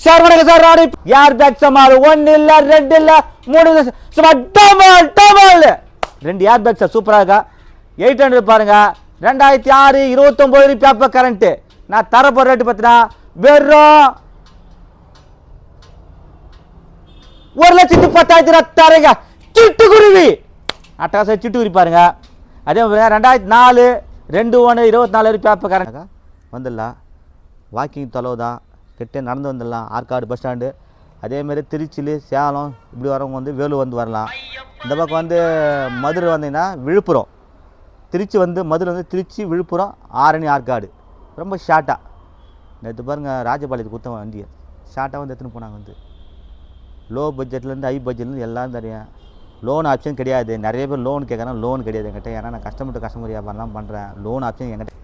Sir வணக்கம் sir. ராணி air bag சமாளு 1 இல்ல 2 இல்ல 3 சும்மா double double 2 air bag sir சூப்பரா இருக்கா. 800 பாருங்க. 2006 29 பேப்பர் கரண்ட். நான் தரப்போற ரேட் பார்த்தீங்கன்னா வெறும் 1,10,000 தரங்க. சிட்டுக்குருவி அட்டகாச சிட்டுக்குருவி பாருங்க. அதே மாதிரி 2004 21 24 பேப்பர் கரண்ட் வந்துடலாம். வாக்கிங் தொலைவு தான், கிட்டே நடந்து வந்துடலாம். ஆற்காடு பஸ் ஸ்டாண்டு, அதேமாரி திருச்சியில் சேலம் இப்படி வரவங்க வந்து வேலூர் வந்து வரலாம். இந்த பக்கம் வந்து மதுரை வந்தீங்கன்னா விழுப்புரம், திருச்சி வந்து மதுரை வந்து திருச்சி விழுப்புரம் ஆரணி ஆற்காடு ரொம்ப ஷார்ட்டாக. நேற்று பாருங்கள் ராஜபாளையத்துக்கு கொடுத்த வண்டியை ஷார்ட்டாக வந்து எடுத்துன்னு போனாங்க. வந்து லோ பட்ஜெட்லேருந்து ஹை பட்ஜெட்லேருந்து எல்லாம் தெரியும். லோன் ஆப்ஷன் கிடையாது. நிறைய பேர் லோன் கேட்குறாங்க, லோன் கிடையாது என்கிட்ட. ஏன்னா நான் கஸ்டமர் டு கஸ்டமர் வியாபாரம் தான் பண்ணுறேன். லோன் ஆப்ஷன் என்கிட்ட